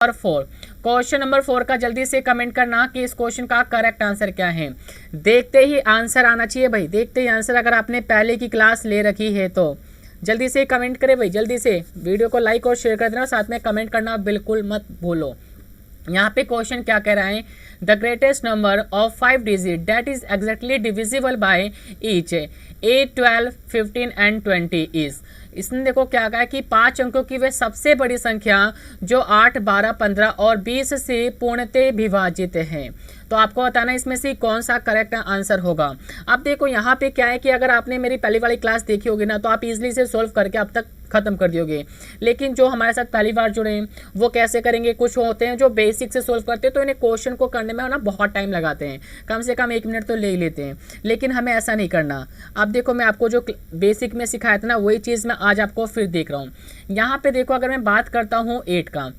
Number 4, question number 4 का जल्दी से कमेंट करना कि इस क्वेश्चन का करेक्ट आंसर क्या है। देखते ही आंसर आना चाहिए भाई, देखते ही आंसर। अगर आपने पहले की क्लास ले रखी है तो जल्दी से कमेंट करें भाई, जल्दी से वीडियो को लाइक और शेयर कर देना, साथ में कमेंट करना बिल्कुल मत भूलो। यहाँ पे क्वेश्चन क्या कह रहा है, the greatest number of 5 digit that is exactly divisible by each 8, 12, 15 and 20 is. इसने देखो क्या कहा है कि 5 अंकों की वह सबसे बड़ी संख्या जो 8, 12, 15 और 20 से पूर्णतः विभाजित है। तो आपको बताना इसमें से कौन सा करेक्ट आंसर होगा। अब देखो यहाँ पे क्या है कि अगर आपने मेरी पहली वाली क्लास देखी होगी ना, तो आप इजीली से सोल्व करके अब तक खत्म कर दियोगे। लेकिन जो हमारे साथ पहली बार जुड़े हैं वो कैसे करेंगे, कुछ होते हैं जो बेसिक से सोल्व करते हैं तो इन्हें क्वेश्चन को करने में ना बहुत टाइम लगाते हैं, कम से कम 1 मिनट तो ले ही लेते हैं। लेकिन हमें ऐसा नहीं करना। अब देखो मैं आपको जो बेसिक में सिखाया था ना, वही चीज़ मैं आज आपको फिर देख रहा हूँ। यहाँ पे देखो, अगर मैं बात करता हूँ 8 का,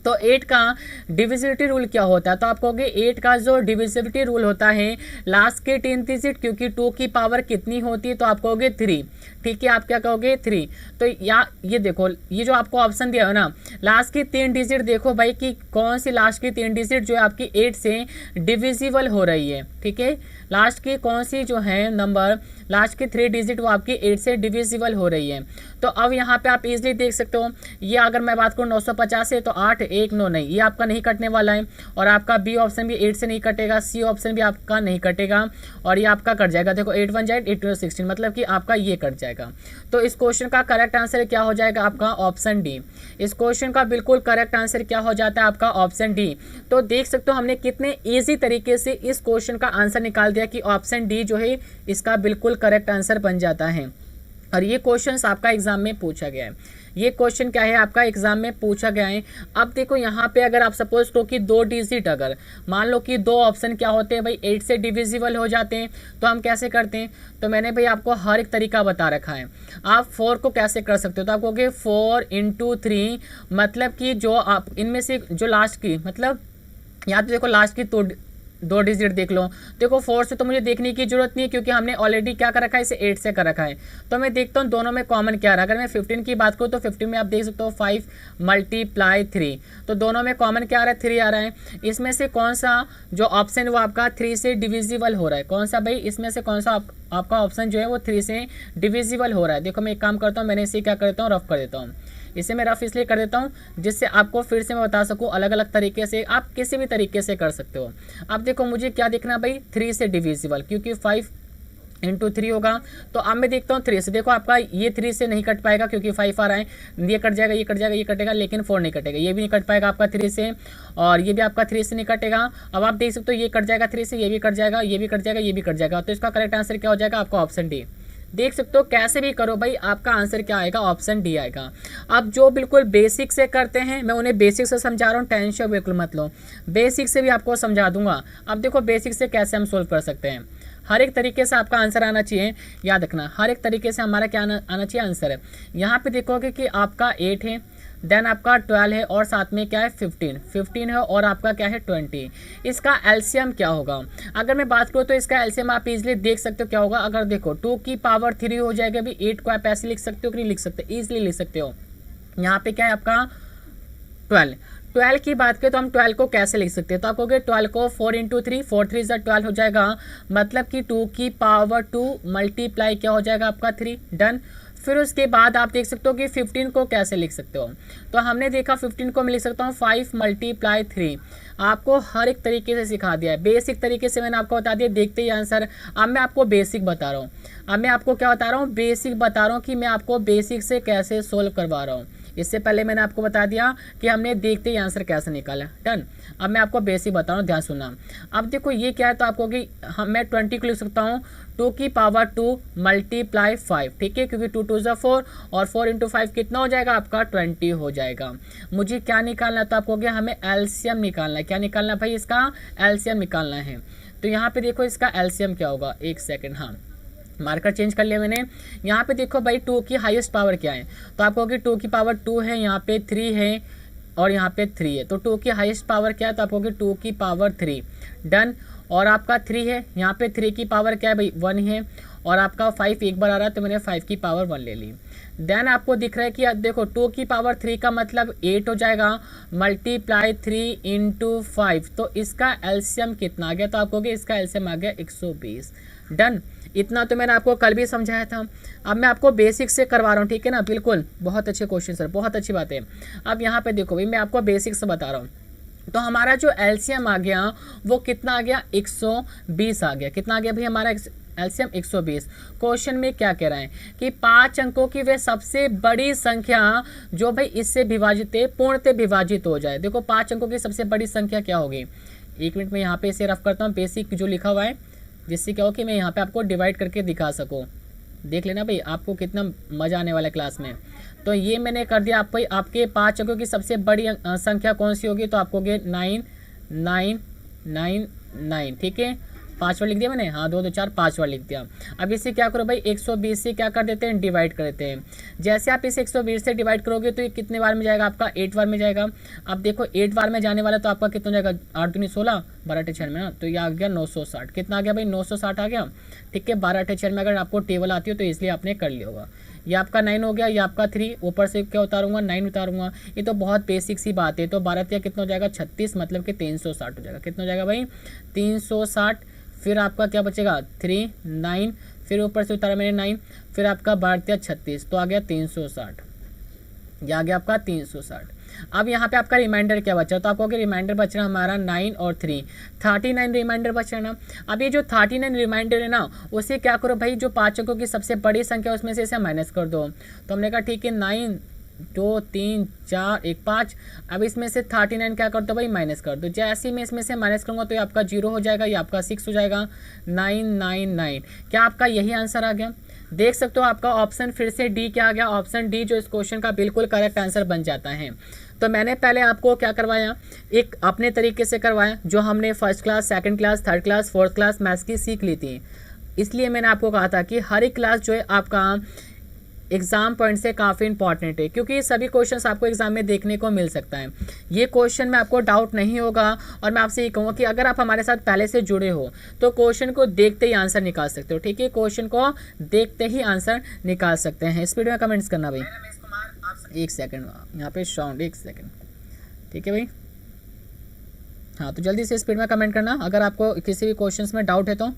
तो 8 का डिविजिबिलिटी रूल क्या होता है, तो आप कहोगे 8 का जो डिविजिबिलिटी रूल होता है लास्ट के 10 डिजिट, क्योंकि 2 की पावर कितनी होती है, तो आप कहोगे 3। ठीक है, आप क्या कहोगे 3। तो ये देखो, ये जो आपको ऑप्शन दिया है ना, लास्ट की 3 डिजिट देखो भाई कि कौन सी लास्ट की 3 डिजिट जो है आपकी 8 से डिविजिबल हो रही है। ठीक है, लास्ट की कौन सी जो है नंबर, लास्ट की 3 डिजिट वो आपकी 8 से डिविजिबल हो रही है। तो अब यहाँ पे आप इजीली देख सकते हो, ये अगर मैं बात करूँ 950 है तो 8, 1, 9 नहीं, ये आपका नहीं कटने वाला है। और आपका बी ऑप्शन भी 8 से नहीं कटेगा, सी ऑप्शन भी आपका नहीं कटेगा, और ये आपका कट जाएगा। देखो 8 1 8, 8 2 16, मतलब कि आपका ये कट जाएगा। तो इस क्वेश्चन का करेक्ट आंसर क्या हो जाएगा आपका ऑप्शन डी। इस क्वेश्चन का बिल्कुल करेक्ट आंसर क्या हो जाता है आपका ऑप्शन डी। तो देख सकते हो हमने कितने ईजी तरीके से इस क्वेश्चन का आंसर निकाल दिया कि ऑप्शन डी जो है इसका बिल्कुल करेक्ट आंसर बन जाता है। और ये क्वेश्चन आपका एग्जाम में पूछा गया है, ये क्वेश्चन क्या है आपका एग्जाम में पूछा गया है। अब देखो यहाँ पे अगर आप सपोज करो कि 2 डिजिट, अगर मान लो कि 2 ऑप्शन क्या होते हैं भाई 8 से डिविजिबल हो जाते हैं, तो हम कैसे करते हैं, तो मैंने भाई आपको हर एक तरीका बता रखा है। आप 4 को कैसे कर सकते हो, तो आप कहोगे 4 × 3, मतलब कि जो आप इनमें से जो लास्ट की, मतलब यहाँ पे देखो लास्ट की 2 डिजिट देख लो। देखो 4 से तो मुझे देखने की जरूरत नहीं है, क्योंकि हमने ऑलरेडी क्या कर रखा है, इसे 8 से कर रखा है। तो मैं देखता हूँ दोनों में कॉमन क्या रहा। अगर मैं 15 की बात करूँ तो 15 में आप देख सकते हो 5 × 3, तो दोनों में कॉमन क्या आ रहा है, 3 आ रहा है। इसमें से कौन सा जो ऑप्शन वो आपका 3 से डिविजिबल हो रहा है, कौन सा भाई, इसमें से कौन सा आपका ऑप्शन जो है वो 3 से डिविजिबल हो रहा है। देखो मैं एक काम करता हूँ, मैंने इसे क्या कर देता हूँ, रफ कर देता हूँ। इसे मैं रफ इसलिए कर देता हूँ जिससे आपको फिर से मैं बता सकूँ अलग अलग तरीके से, आप किसी भी तरीके से कर सकते हो। अब देखो मुझे क्या देखना भाई, 3 से डिविजिबल, क्योंकि 5 × 3 होगा। तो अब मैं देखता हूँ 3 से, देखो आपका ये 3 से नहीं कट पाएगा क्योंकि 5 आ रहा है, ये कट जाएगा, ये कट जाएगा, ये कटेगा, लेकिन 4 नहीं कटेगा, ये भी नहीं कट पाएगा आपका 3 से, और ये भी आपका 3 से नहीं कटेगा। अब आप देख सकते हो ये कट जाएगा 3 से, ये भी कट जाएगा, ये भी कट जाएगा, ये भी कट जाएगा। तो इसका करेक्ट आंसर क्या हो जाएगा आपका ऑप्शन डी। देख सकते हो कैसे भी करो भाई, आपका आंसर क्या आएगा, ऑप्शन डी आएगा। अब जो बिल्कुल बेसिक से करते हैं, मैं उन्हें बेसिक से समझा रहा हूँ, टेंशन बिल्कुल मत लो, बेसिक से भी आपको समझा दूंगा। अब देखो बेसिक से कैसे हम सोल्व कर सकते हैं, हर एक तरीके से आपका आंसर आना चाहिए, याद रखना हर एक तरीके से हमारा क्या आना चाहिए आंसर है। यहाँ पे देखोगे कि आपका 8 है, देन आपका 12 है, और साथ में क्या है 15 है, और आपका क्या है 20। इसका एलसीएम क्या होगा, अगर मैं बात करूँ तो इसका एलसीएम आप इजीली देख सकते हो क्या होगा। अगर देखो 2 की पावर 3 हो जाएगा, अभी 8 को आप ऐसे लिख सकते हो कि नहीं लिख सकते, इजीली लिख सकते हो। यहाँ पे क्या है आपका 12 की बात करें तो हम 12 को कैसे लिख सकते हैं, तो आप कहोगे 12 को 4 × 3, 4 3 12 हो जाएगा, मतलब कि 2 की पावर 2 मल्टीप्लाई क्या हो जाएगा आपका 3, डन। फिर उसके बाद आप देख सकते हो कि 15 को कैसे लिख सकते हो, तो हमने देखा 15 को मैं लिख सकता हूँ 5 × 3। आपको हर एक तरीके से सिखा दिया है, बेसिक तरीके से मैंने आपको बता दिया, देखते ही आंसर। अब मैं आपको बेसिक बता रहा हूँ, अब मैं आपको क्या बता रहा हूँ, बेसिक बता रहा हूँ कि मैं आपको बेसिक से कैसे सोल्व करवा रहा हूँ। इससे पहले मैंने आपको बता दिया कि हमने देखते ही आंसर कैसे निकाला, डन। अब मैं आपको बेसिक बता रहा हूँ, ध्यान सुनना। अब देखो ये क्या है, तो आपको कि मैं 20 को लिख सकता हूँ 2 की पावर 2 मल्टीप्लाई 5, ठीक है, क्योंकि 2 2 = 4, और 4 × 5 कितना हो जाएगा आपका 20 हो जाएगा। मुझे क्या निकालना है, तो आपको क्या हमें एलसीएम निकालना है। क्या निकालना है भाई, इसका एलसीएम निकालना है। तो यहाँ पे देखो इसका एलसीएम क्या होगा, एक सेकेंड, हाँ मार्कर चेंज कर लिया मैंने। यहाँ पे देखो भाई 2 की हाईएस्ट पावर क्या है, तो आप कहोगे 2 की पावर 2 है, यहाँ पे 3 है, और यहाँ पे 3 है। तो 2 की हाईएस्ट पावर क्या है, तो आप कहोगे 2 की पावर 3, डन। और आपका 3 है, यहाँ पे 3 की पावर क्या है भाई 1 है, और आपका 5 एक बार आ रहा है तो मैंने 5 की पावर 1 ले ली। देन आपको दिख रहा है कि देखो 2 की पावर 3 का मतलब 8 हो जाएगा, मल्टीप्लाई 3 इंटू 5, तो इसका एलसीएम कितना आ गया, तो आपको इसका एलसीएम आ गया 120। डन, इतना तो मैंने आपको कल भी समझाया था। अब मैं आपको बेसिक से करवा रहा हूँ, ठीक है ना, बिल्कुल बहुत अच्छे क्वेश्चन सर, बहुत अच्छी बात है। अब यहाँ पे देखो भाई मैं आपको बेसिक से बता रहा हूँ, तो हमारा जो एलसीएम आ गया वो कितना आ गया, 120 आ गया। कितना आ गया भाई हमारा एलसीएम 120। क्वेश्चन में क्या कह रहा है कि 5 अंकों की वे सबसे बड़ी संख्या जो भाई इससे विभाजित है, पूर्णतः विभाजित हो जाए। देखो 5 अंकों की सबसे बड़ी संख्या क्या होगी, 1 मिनट में यहाँ पे इसे रफ करता हूँ, बेसिक जो लिखा हुआ है, जिससे क्या हो कि मैं यहाँ पे आपको डिवाइड करके दिखा सकूँ। देख लेना भाई आपको कितना मज़ा आने वाला है क्लास में। तो ये मैंने कर दिया आपको, आपके 5 अंकों की सबसे बड़ी संख्या कौन सी होगी, तो आपको 9999, ठीक है, 5 बार लिख दिया मैंने, हाँ 2 2 4 5 बार लिख दिया। अब इसे क्या करो भाई 120 से क्या कर देते हैं, डिवाइड कर देते हैं। जैसे आप इसे 120 से डिवाइड करोगे तो ये कितने बार में जाएगा, आपका 8 बार में जाएगा। अब देखो 8 बार में जाने वाला तो आपका कितना जाएगा, 8 दूनी 16, 12 6 में ना, तो ये आ गया 960। कितना आ गया भाई 960 आ गया, ठीक है। 12 6 में अगर आपको टेबल आती हो तो इसलिए आपने कर लिया होगा। ये आपका 9 हो गया, ये आपका 3, ऊपर से क्या उतारूंगा 9 उतारूंगा। ये तो बहुत बेसिक सी बात है। तो 12 कितना हो जाएगा 36, मतलब कि 360 हो जाएगा। कितना हो जाएगा भाई 360। फिर आपका क्या बचेगा 3 9, फिर ऊपर से उतारा मैंने 9, फिर आपका 12 36, तो आ गया 360। यह आ गया आपका 360। अब यहाँ पे आपका रिमाइंडर क्या बचा, तो आपको रिमाइंडर बच रहा हमारा 9 और 3, 39 रिमाइंडर बच रहा है ना। अब ये जो 39 रिमाइंडर है ना, उसे क्या करो भाई, जो 5 अंकों की सबसे बड़ी संख्या उसमें से इसे माइनस कर दो। तो हमने कहा ठीक है 9 2 3 4 1 5। अब इसमें से 39 क्या कर दो भाई, माइनस कर दो। जैसे ही मैं इसमें से माइनस करूँगा तो ये आपका 0 हो जाएगा, ये आपका 6 हो जाएगा, 999। क्या आपका यही आंसर आ गया। देख सकते हो आपका ऑप्शन फिर से डी क्या आ गया, ऑप्शन डी जो इस क्वेश्चन का बिल्कुल करेक्ट आंसर बन जाता है। तो मैंने पहले आपको क्या करवाया, एक अपने तरीके से करवाया, जो हमने first class, second class, third class, fourth class maths की सीख ली थी। इसलिए मैंने आपको कहा था कि हर एक क्लास जो है आपका एग्जाम पॉइंट से काफ़ी इंपॉर्टेंट है, क्योंकि ये सभी क्वेश्चंस आपको एग्जाम में देखने को मिल सकता है। ये क्वेश्चन में आपको डाउट नहीं होगा। और मैं आपसे ये कहूँगा कि अगर आप हमारे साथ पहले से जुड़े हो तो क्वेश्चन को देखते ही आंसर निकाल सकते हो, ठीक है, क्वेश्चन को देखते ही आंसर निकाल सकते हैं। स्पीड में कमेंट्स करना भाई, 1 सेकेंड यहाँ पे साउंड, 1 सेकेंड, ठीक है भाई। हाँ तो जल्दी से स्पीड में कमेंट करना अगर आपको किसी भी क्वेश्चन में डाउट है तो।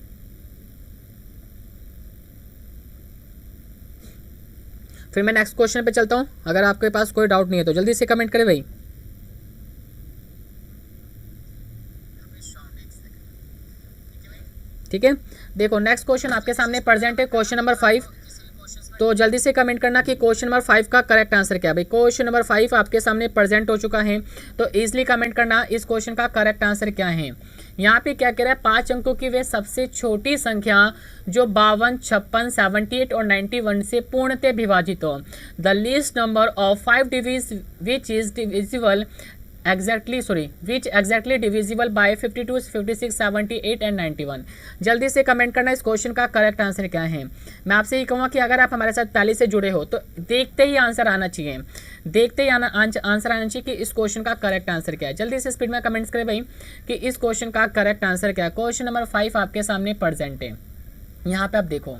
फिर मैं नेक्स्ट क्वेश्चन पे चलता हूँ। अगर आपके पास कोई डाउट नहीं है तो जल्दी से कमेंट करें भाई। ठीक है, देखो नेक्स्ट क्वेश्चन आपके सामने प्रेजेंट है, क्वेश्चन नंबर 5। तो जल्दी से कमेंट करना कि क्वेश्चन नंबर 5 का करेक्ट आंसर क्या है भाई। क्वेश्चन नंबर 5 आपके सामने प्रेजेंट हो चुका है, तो इजीली कमेंट करना इस क्वेश्चन का करेक्ट आंसर क्या है। यहाँ पे क्या कह रहा है, 5 अंकों की वे सबसे छोटी संख्या जो 52, 56, 78 और 91 से पूर्णतः विभाजित हो। The least number of 5 Divi's which is divisible which exactly divisible by 52, 56, 78 and 91। जल्दी से कमेंट करना इस क्वेश्चन का करेक्ट आंसर क्या है। मैं आपसे ये कहूँगा कि अगर आप हमारे साथ पहले से जुड़े हो तो देखते ही आंसर आना चाहिए, देखते ही आंसर आना चाहिए कि इस क्वेश्चन का करेक्ट आंसर क्या है। जल्दी से स्पीड में कमेंट्स करें भाई कि इस क्वेश्चन का करेक्ट आंसर क्या है। क्वेश्चन नंबर 5 आपके सामने प्रेजेंट है। यहाँ पे आप देखो,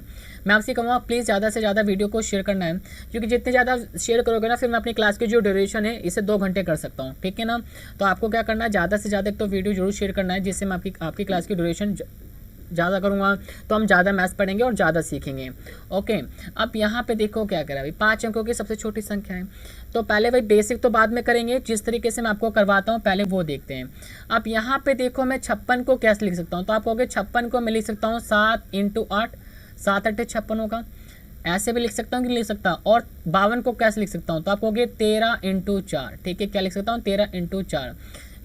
मैं आपसे कहूँगा प्लीज़ ज़्यादा से ज़्यादा वीडियो को शेयर करना है, क्योंकि जितने ज़्यादा शेयर करोगे ना फिर मैं अपनी क्लास की जो ड्यूरेशन है इसे 2 घंटे कर सकता हूँ, ठीक है ना। तो आपको क्या करना है, ज़्यादा से ज़्यादा एक तो वीडियो जरूर शेयर करना है, जिससे मैं आपकी क्लास की ड्यूरेशन ज़्यादा करूँगा तो हम ज़्यादा मैथ्स पढ़ेंगे और ज़्यादा सीखेंगे। ओके, अब यहाँ पे देखो क्या करा भाई, 5 अंकों की सबसे छोटी संख्या है। तो पहले भाई बेसिक तो बाद में करेंगे, जिस तरीके से मैं आपको करवाता हूँ पहले वो देखते हैं। अब यहाँ पे देखो मैं 56 को कैसे लिख सकता हूँ, तो आप कहोगे 56 को मैं लिख सकता हूँ 7 × 8, 7 8 56 होगा, ऐसे भी लिख सकता हूँ कि लिख सकता हूँ। और 52 को कैसे लिख सकता हूँ, तो आप कहोगे 13 × 4, ठीक है, क्या लिख सकता हूँ 13 × 4।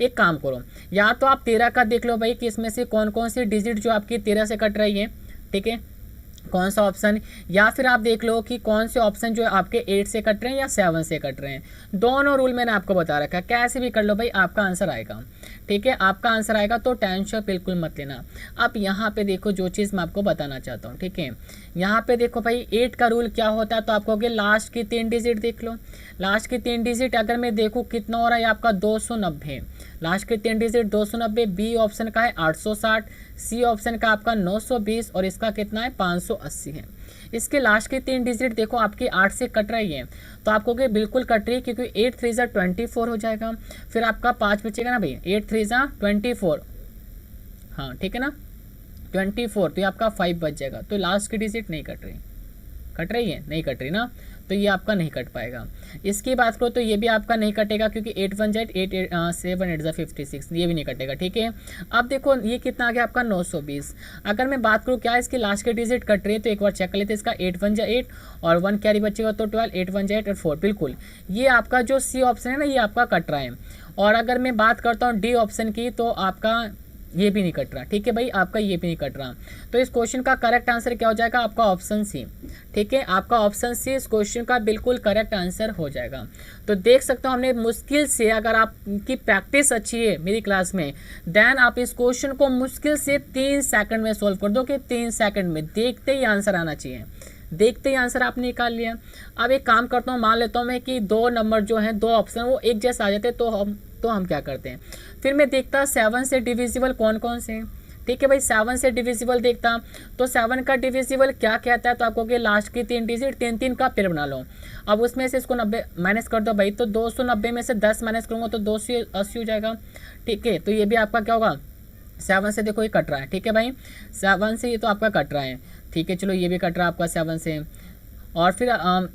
एक काम करो, या तो आप 13 का देख लो भाई कि इसमें से कौन कौन सी डिजिट जो आपकी 13 से कट रही है, ठीक है, कौन सा ऑप्शन, या फिर आप देख लो कि कौन से ऑप्शन जो है आपके 8 से कट रहे हैं या 7 से कट रहे हैं। दोनों रूल मैंने आपको बता रखा है, कैसे भी कर लो भाई आपका आंसर आएगा, ठीक है, आपका आंसर आएगा, तो टेंशन बिल्कुल मत लेना। अब यहाँ पे देखो जो चीज़ मैं आपको बताना चाहता हूँ, ठीक है, यहाँ पे देखो भाई 8 का रूल क्या होता है, तो आप कहोगे लास्ट की 3 डिजिट देख लो। लास्ट की 3 डिजिट अगर मैं देखूँ कितना हो रहा है आपका 290, लास्ट की 3 डिजिट 290, बी ऑप्शन का है 860, सी ऑप्शन का आपका 920 और इसका कितना है 580 है। इसके लास्ट की 3 डिजिट देखो आपकी 8 से कट रही है, तो आपको कि बिल्कुल कट रही है, क्योंकि 8 3 ज़ा 24 हो जाएगा, फिर आपका 5 बचेगा ना भाई, 8 3 ज़ा 24, हाँ ठीक है ना 24, तो ये आपका 5 बच जाएगा। तो लास्ट की डिजिट नहीं कट रही, कट रही है, नहीं कट रही ना, तो ये आपका नहीं कट पाएगा। इसकी बात करो तो ये भी आपका नहीं कटेगा, क्योंकि 8 1 8 7 8 ज़ा 56, ये भी नहीं कटेगा, ठीक है। अब देखो ये कितना आ गया आपका 920। अगर मैं बात करूँ क्या इसकी लास्ट की डिजिट कट रही है, तो एक बार चेक कर लेते हैं इसका। 8 1 8 और 1 कैरी बचेगा तो 12, 8 1 8 और 4, बिल्कुल ये आपका जो सी ऑप्शन है ना, ये आपका कट रहा है। और अगर मैं बात करता हूँ डी ऑप्शन की, तो आपका ये भी नहीं कट रहा, ठीक है भाई, आपका ये भी नहीं कट रहा। तो इस क्वेश्चन का करेक्ट आंसर क्या हो जाएगा, आपका ऑप्शन सी, ठीक है, आपका ऑप्शन सी इस क्वेश्चन का बिल्कुल करेक्ट आंसर हो जाएगा। तो देख सकते हो हमने मुश्किल से, अगर आपकी प्रैक्टिस अच्छी है मेरी क्लास में, देन आप इस क्वेश्चन को मुश्किल से 3 सेकंड में सॉल्व कर दो, कि 3 सेकंड में देखते ही आंसर आना चाहिए, देखते ही आंसर आपने निकाल लिया। अब एक काम करता हूँ, मान लेता हूँ मैं कि 2 नंबर जो हैं, 2 ऑप्शन वो एक जैसे आ जाते, तो हम क्या करते हैं, फिर मैं देखता 7 से डिविजिबल कौन कौन से हैं, ठीक है भाई। 7 से डिविजिबल देखता, तो 7 का डिविजिबल क्या कहता है, तो आपको कि लास्ट की 3 डिजिट 3 3 का पेयर बना लो। अब उसमें से इसको 90 माइनस कर दो भाई, तो 290 में से 10 माइनस करूँगा तो 280 हो जाएगा, ठीक है। तो ये भी आपका क्या होगा, 7 से देखो ये कट रहा है, ठीक है भाई, 7 से ये तो आपका कट रहा है, ठीक है, चलो ये भी कट रहा है आपका 7 से। और फिर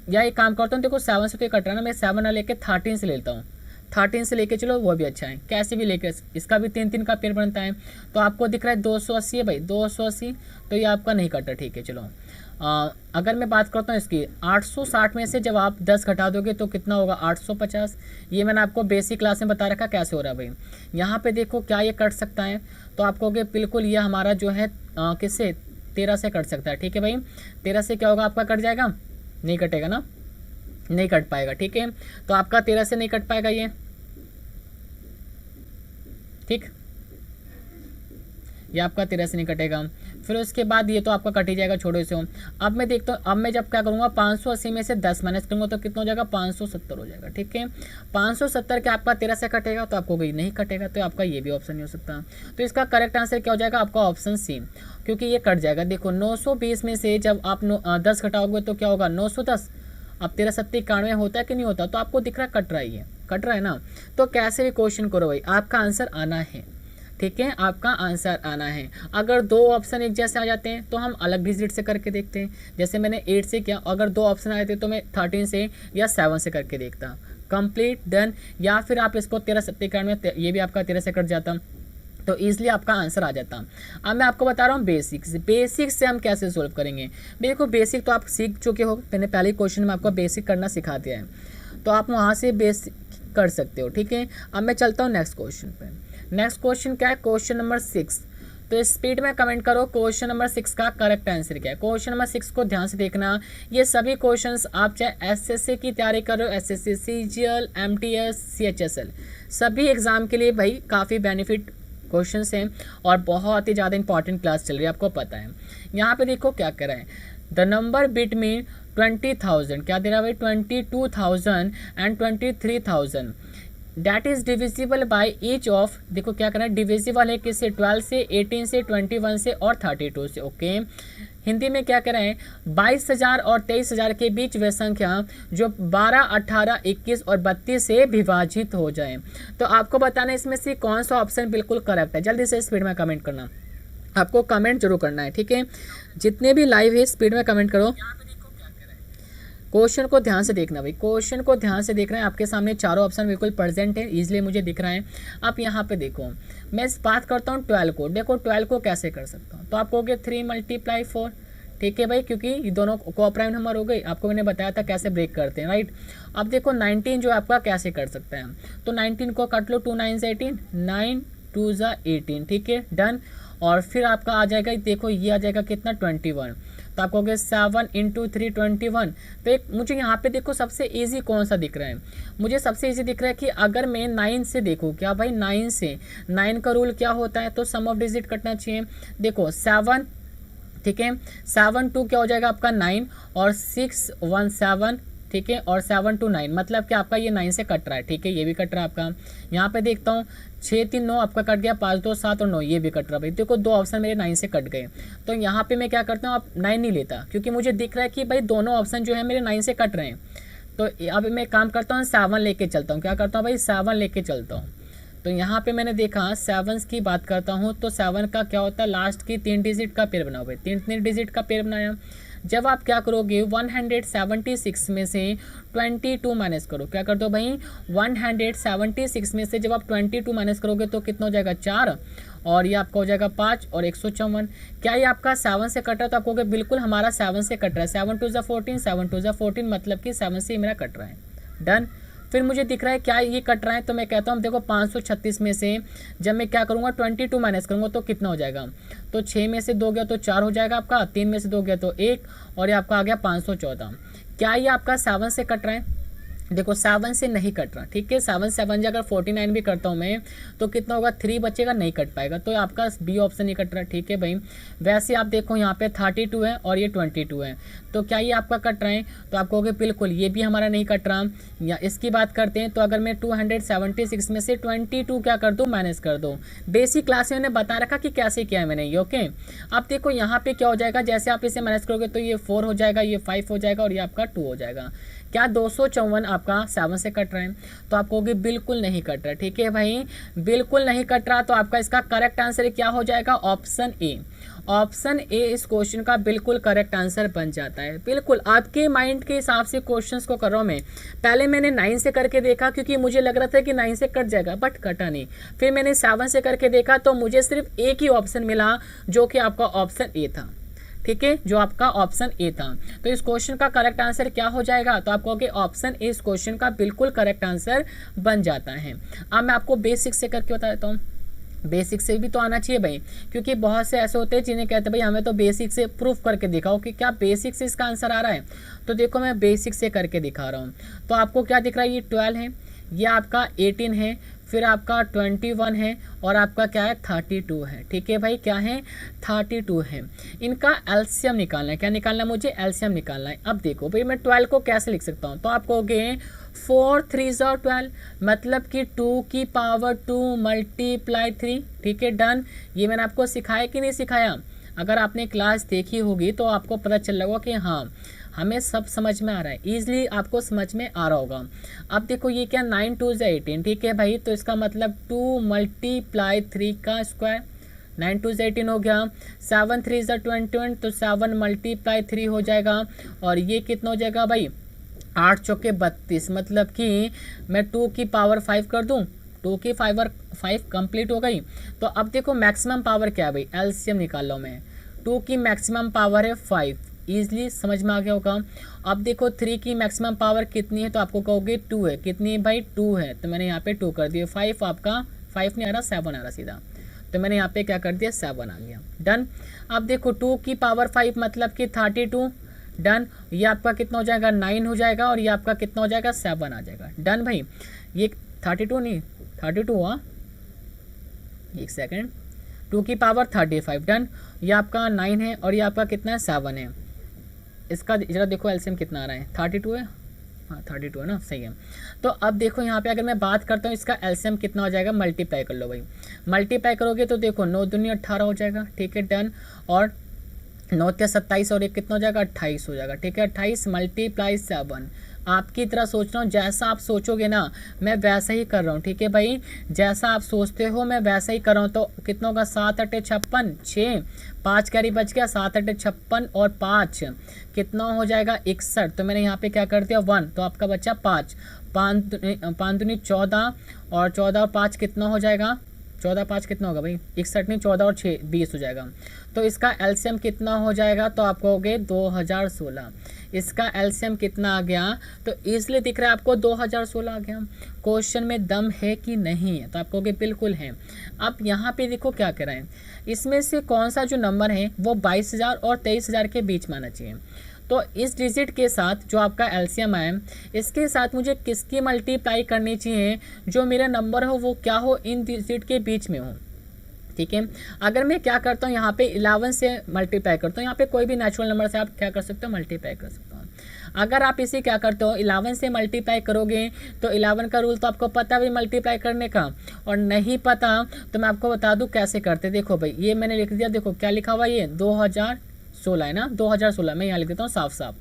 या एक काम करता हूँ, देखो 7 से तो ये कट रहा है ना, मैं 7 ना लेके 13 से लेता हूँ, 13 से लेके चलो वो भी अच्छा है, कैसे भी लेके इसका भी 3 3 का पेयर बनता है। तो आपको दिख रहा है 280 है भाई, 280, तो ये आपका नहीं कटा, ठीक है। चलो अगर मैं बात करता हूँ इसकी 860 में से जब आप 10 घटा दोगे तो कितना होगा 850। ये मैंने आपको बेसिक क्लास में बता रखा कैसे हो रहा है भाई। यहाँ पे देखो क्या ये कट सकता है, तो आप कहोगे बिल्कुल ये हमारा जो है किससे 13 से कट सकता है, ठीक है भाई। 13 से क्या होगा आपका कट जाएगा, नहीं कटेगा ना, नहीं कट पाएगा, ठीक है। तो आपका 13 से नहीं कट पाएगा ये, ठीक, ये आपका 13 से नहीं कटेगा। फिर उसके बाद ये तो आपका कट ही जाएगा, छोड़ो इसे। अब मैं देखता हूँ, अब मैं जब क्या करूँगा 580 में से 10 माइनस करूँगा तो कितना हो जाएगा 570 हो जाएगा, ठीक है। 570 के आपका 13 से कटेगा, तो आपको नहीं कटेगा, तो आपका ये भी ऑप्शन नहीं हो सकता। तो इसका करेक्ट आंसर क्या हो जाएगा आपका ऑप्शन सी, क्योंकि ये कट जाएगा। देखो 920 में से जब आप 10 घटाओगे तो क्या होगा 910। अब 13 70 91 होता है कि नहीं होता, तो आपको दिख रहा है कट रहा है, ये कट रहा है ना। तो कैसे भी क्वेश्चन करो भाई, आपका आंसर आना है, ठीक है, आपका आंसर आना है। अगर 2 ऑप्शन एक जैसे आ जाते हैं तो हम अलग डिजिट से करके देखते हैं, जैसे मैंने 8 से किया। अगर 2 ऑप्शन आए थे तो मैं 13 से या 7 से करके देखता, कंप्लीट डन। या फिर आप इसको 13 70 91, ये भी आपका 13 से कट जाता, तो ईजिली आपका आंसर आ जाता। अब मैं आपको बता रहा हूँ बेसिक से हम कैसे सोल्व करेंगे। देखो बेसिक तो आप सीख चुके हो, मैंने पहले क्वेश्चन में आपको बेसिक करना सिखा दिया है, तो आप वहाँ से बेसिक कर सकते हो, ठीक है। अब मैं चलता हूँ नेक्स्ट क्वेश्चन पे। नेक्स्ट क्वेश्चन क्या है, क्वेश्चन नंबर 6। तो स्पीड में कमेंट करो क्वेश्चन नंबर 6 का करेक्ट आंसर क्या है। क्वेश्चन नंबर 6 को ध्यान से देखना, ये सभी क्वेश्चंस आप चाहे एसएससी की तैयारी कर रहे हो, एसएससी सीजीएल एमटीएस सीएचएसएल, सभी एग्जाम के लिए भाई काफ़ी बेनिफिट क्वेश्चंस हैं और बहुत ही ज़्यादा इंपॉर्टेंट क्लास चल रही है, आपको पता है। यहाँ पे देखो क्या कर रहा है, द नंबर बिटवीन 20,000 क्या दे रहा है भाई 22,000 and 23,000 that is divisible by each of. देखो क्या करना है, डिविजिबल है किससे 12 से 18 से 21 से और 32 से, ओके। हिंदी में क्या कह रहे हैं, 22,000 और 23,000 के बीच वे संख्या जो 12, 18, 21 और 32 से विभाजित हो जाए। तो आपको बताना है इसमें से कौन सा ऑप्शन बिल्कुल करेक्ट है। जल्दी से स्पीड में कमेंट करना, आपको कमेंट जरूर करना है, ठीक है। जितने भी लाइव है स्पीड में कमेंट करो। क्वेश्चन को ध्यान से देखना भाई, क्वेश्चन को ध्यान से देखना है। आपके सामने चारों ऑप्शन बिल्कुल प्रेजेंट है, इजीली मुझे दिख रहा है। आप यहाँ पे देखो, मैं बात करता हूँ 12 को। देखो 12 को कैसे कर सकता हूँ, तो आप कहोगे 3 × 4, ठीक है भाई, क्योंकि ये दोनों कोऑपरेटिव नंबर हो गई। आपको मैंने बताया था कैसे ब्रेक करते हैं, राइट। अब देखो 19 जो आपका कैसे कर सकते हैं, तो 19 को काट लो, 2 9 18, 9 2 18, ठीक है, डन। और फिर आपका आ जाएगा, देखो ये आ जाएगा कितना 21, तो आप कहोगे 7 × 3 21। तो एक मुझे यहाँ पे देखो सबसे ईजी कौन सा दिख रहा है, मुझे सबसे ईजी दिख रहा है कि अगर मैं 9 से देखूँ, क्या भाई 9 से, 9 का रूल क्या होता है, तो सम ऑफ डिजिट कटना चाहिए। देखो 7, ठीक है, 7 2 क्या हो जाएगा आपका 9 और 6 1 7, ठीक है, और 7 2 9, मतलब कि आपका ये 9 से कट रहा है, ठीक है, ये भी कट रहा है आपका। यहाँ पे देखता हूँ 6 3 9 आपका कट गया, 5 2 7 और 9 ये भी कट रहा है भाई। देखो दो ऑप्शन मेरे 9 से कट गए, तो यहाँ पे मैं क्या करता हूँ, आप 9 नहीं लेता, क्योंकि मुझे दिख रहा है कि भाई दोनों ऑप्शन जो है मेरे 9 से कट रहे हैं। तो अब मैं काम करता हूँ 7 लेके चलता हूँ, क्या करता हूँ भाई 7 लेके चलता हूँ। तो यहाँ पे मैंने देखा 7 की बात करता हूँ, तो 7 का क्या होता है, लास्ट की 3 डिजिट का पेयर बनाओ भाई, 3 डिजिट का पेयर बनाया। जब आप क्या करोगे 176 में से 22 माइनस करो, क्या कर दो भाई 176 में से जब आप 22 माइनस करोगे तो कितना हो जाएगा 4, और ये आपका हो जाएगा 5 और 154। क्या ये आपका 7 से कट रहा है, तो आप कहोगे बिल्कुल हमारा 7 से कट रहा है, 7 2 14, 7 2 14, मतलब कि 7 से मेरा कट रहा है। डन। फिर मुझे दिख रहा है क्या ये कट रहा है, तो मैं कहता हूँ देखो 536 में से जब मैं क्या करूँगा 22 माइनस करूँगा तो कितना हो जाएगा, तो 6 में से 2 गया तो 4 हो जाएगा आपका, 3 में से 2 गया तो 1, और ये आपका आ गया 514। क्या ये आपका 7 से कट रहा है, देखो 7 से नहीं कट रहा, ठीक है, 7 7 अगर 49 भी करता हूँ मैं तो कितना होगा 3 बचेगा, नहीं कट पाएगा, तो आपका बी ऑप्शन नहीं कट रहा, ठीक है भाई। वैसे आप देखो यहाँ पे 32 है और ये 22 है, तो क्या ये आपका कट रहा है, तो आप कहोगे बिल्कुल ये भी हमारा नहीं कट रहा। या इसकी बात करते हैं, तो अगर मैं 276 में से 22 क्या कर दूँ, माइनस कर दो। बेसिक क्लास में मैंने बता रखा कि कैसे किया है मैंने ये, ओके। अब देखो यहाँ पे क्या हो जाएगा, जैसे आप इसे माइनस करोगे तो ये 4 हो जाएगा, ये 5 हो जाएगा और ये आपका 2 हो जाएगा। क्या 254 आपका 7 से कट रहा है, तो आप कहोगे बिल्कुल नहीं कट रहा, ठीक है भाई, बिल्कुल नहीं कट रहा। तो आपका इसका करेक्ट आंसर क्या हो जाएगा, ऑप्शन ए। ऑप्शन ए इस क्वेश्चन का बिल्कुल करेक्ट आंसर बन जाता है। बिल्कुल आपके माइंड के हिसाब से क्वेश्चंस को कर रहा हूँ मैं। पहले मैंने 9 से करके देखा क्योंकि मुझे लग रहा था कि 9 से कट जाएगा, बट कटा नहीं। फिर मैंने 7 से करके देखा तो मुझे सिर्फ एक ही ऑप्शन मिला, जो कि आपका ऑप्शन ए था, ठीक है, जो आपका ऑप्शन ए था। तो इस क्वेश्चन का करेक्ट आंसर क्या हो जाएगा, तो आप कहोगे ऑप्शन ए इस क्वेश्चन का बिल्कुल करेक्ट आंसर बन जाता है। अब मैं आपको बेसिक से करके बता देता हूँ, बेसिक से भी तो आना चाहिए भाई, क्योंकि बहुत से ऐसे होते हैं जिन्हें कहते हैं भाई हमें तो बेसिक से प्रूफ करके दिखाओ कि क्या बेसिक से इसका आंसर आ रहा है। तो देखो मैं बेसिक से करके दिखा रहा हूँ। तो आपको क्या दिख रहा है, ये 12 है, ये आपका 18 है, फिर आपका 21 है और आपका क्या है 32 है, ठीक है भाई, क्या है 32 है। इनका एलसीएम निकालना है, क्या निकालना है मुझे, एलसीएम निकालना है। अब देखो भाई मैं 12 को कैसे लिख सकता हूँ, तो आप कहोगे 4 3 12, मतलब कि 2 की पावर 2 मल्टीप्लाई 3, ठीक है, डन। ये मैंने आपको सिखाया कि नहीं सिखाया, अगर आपने क्लास देखी होगी तो आपको पता चल रहा होगा कि हाँ हमें सब समझ में आ रहा है, ईजिली आपको समझ में आ रहा होगा। अब देखो ये क्या 9 2 18, ठीक है भाई, तो इसका मतलब 2 मल्टीप्लाई 3 का स्क्वायर, 9 2 18 हो गया, 7 3 21, तो 7 मल्टीप्लाई 3 हो जाएगा, और ये कितना हो जाएगा भाई 8 चौके 32, मतलब कि मैं 2 की पावर 5 कर दूँ, 2 की पावर 5 कंप्लीट हो गई। तो अब देखो मैक्सिमम पावर क्या है भाई, एलसीएम निकाल लो मैं, 2 की मैक्सिमम पावर है 5, ईजिली समझ में आ गया होगा। अब देखो 3 की मैक्सिमम पावर कितनी है, तो आपको कहोगे 2 है, कितनी है भाई 2 है, तो मैंने यहाँ पे 2 कर दिया। 5 आपका 5 नहीं आ रहा 7 आ रहा सीधा, तो मैंने यहाँ पे क्या कर दिया 7 आ गया, डन। अब देखो 2 की पावर 5 मतलब कि 32, डन। ये आपका कितना हो जाएगा 9 हो जाएगा, और ये आपका कितना हो जाएगा 7 आ जाएगा, डन भाई। ये 32 नहीं 32 हुआ, एक सेकेंड, 2 की पावर 35, डन। ये आपका 9 है और ये आपका कितना है 7 है। इसका जरा देखो एलसीएम कितना आ रहा है, 32 है, हाँ 32 है ना, सही है। तो अब देखो यहाँ पे अगर मैं बात करता हूँ इसका एलसीएम कितना हो जाएगा, मल्टीप्लाई कर लो भाई, मल्टीप्लाई करोगे तो देखो 9 दूनी 18 हो जाएगा, ठीक है, डन। और 9 के 27 और एक कितना हो जाएगा 28 हो जाएगा, ठीक है, 28 मल्टीप्लाई 7। आपकी तरह सोच रहा हूँ, जैसा आप सोचोगे ना मैं वैसा ही कर रहा हूँ, ठीक है भाई, जैसा आप सोचते हो मैं वैसा ही कर रहा हूँ। तो कितना होगा 7 8 56, 6 5 कैरी बच गया, 7 8 56 और 5 कितना हो जाएगा 61। तो मैंने यहाँ पे क्या कर दिया 1, तो आपका बच्चा 5 5 दूनी 14, और 14 और 5 कितना हो जाएगा 14 5 कितना होगा भाई, 61 नहीं, 14 और 6 20 हो जाएगा। तो इसका एलसीएम कितना हो जाएगा, तो आप कहोगे 2016। इसका एलसीएम कितना आ गया, तो इसलिए दिख रहा है आपको 2016 आ गया। क्वेश्चन में दम है कि नहीं है, तो आप कहोगे बिल्कुल है। अब यहाँ पे देखो क्या कह रहे हैं, इसमें से कौन सा जो नंबर है वो 22,000 और 23,000 के बीच में आना चाहिए। तो इस डिजिट के साथ जो आपका एलसीएम है, इसके साथ मुझे किसकी मल्टीप्लाई करनी चाहिए, जो मेरा नंबर हो वो क्या हो, इन डिजिट के बीच में हो। ठीक है, अगर मैं क्या करता हूँ यहाँ पे 11 से मल्टीप्लाई करता हूँ, यहाँ पे कोई भी नेचुरल नंबर से आप क्या कर सकते हो, मल्टीप्लाई कर सकते हो। अगर आप इसे क्या करते हो 11 से मल्टीप्लाई करोगे, तो 11 का रूल तो आपको पता भी मल्टीप्लाई करने का, और नहीं पता तो मैं आपको बता दूँ कैसे करते। देखो भाई, ये मैंने लिख दिया, देखो क्या लिखा हुआ, ये 2016 है ना, 2016 मैं यहाँ लिख देता हूँ साफ साफ।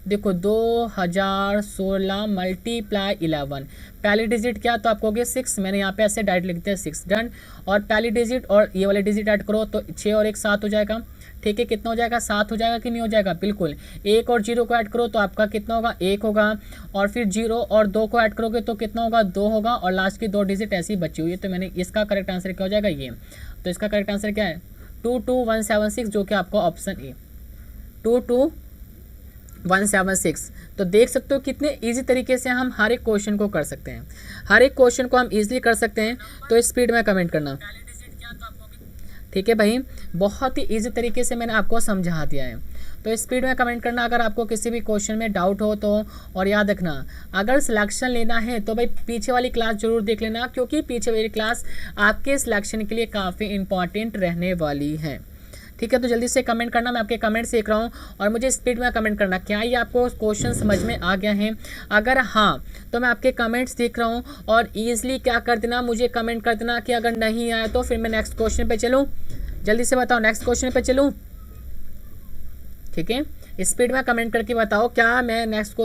देखो 2016 मल्टीप्लाई 11, पहली डिजिट क्या, तो आप कहोगे 6, मैंने यहाँ पे ऐसे डायरेक्ट लिख दिया 6, डन। और पहली डिजिट और ये वाले डिजिट ऐड करो तो 6 और 1 7 हो जाएगा। ठीक है, कितना हो जाएगा, 7 हो जाएगा कि नहीं हो जाएगा, बिल्कुल। 1 और 0 को ऐड करो तो आपका कितना होगा, 1 होगा। और फिर 0 और 2 को ऐड करोगे तो कितना होगा, 2 होगा। और लास्ट की 2 डिजिट ऐसी बची हुई है, तो मैंने इसका करेक्ट आंसर क्या हो जाएगा, ये। तो इसका करेक्ट आंसर क्या है, 22176, जो कि आपको ऑप्शन ए 22176। तो देख सकते हो कितने इजी तरीके से हम हर एक क्वेश्चन को कर सकते हैं, हर एक क्वेश्चन को हम इजीली कर सकते हैं। तो स्पीड में कमेंट करना। ठीक है भाई, बहुत ही इजी तरीके से मैंने आपको समझा दिया है। तो स्पीड में कमेंट करना अगर आपको किसी भी क्वेश्चन में डाउट हो तो। और याद रखना, अगर सिलेक्शन लेना है तो भाई पीछे वाली क्लास जरूर देख लेना, क्योंकि पीछे वाली क्लास आपके सिलेक्शन के लिए काफ़ी इंपॉर्टेंट रहने वाली है। ठीक है, तो जल्दी से कमेंट करना, मैं आपके कमेंट्स देख रहा हूँ। और मुझे स्पीड में कमेंट करना, क्या ये आपको क्वेश्चन समझ में आ गया है। अगर हाँ तो मैं आपके कमेंट्स देख रहा हूँ, और ईजिली क्या कर देना, मुझे कमेंट कर देना कि अगर नहीं आया तो फिर मैं नेक्स्ट क्वेश्चन पे चलूँ। जल्दी से बताओ, नेक्स्ट क्वेश्चन पे चलूँ। ठीक है, स्पीड में कमेंट करके बताओ क्या मैं नेक्स्ट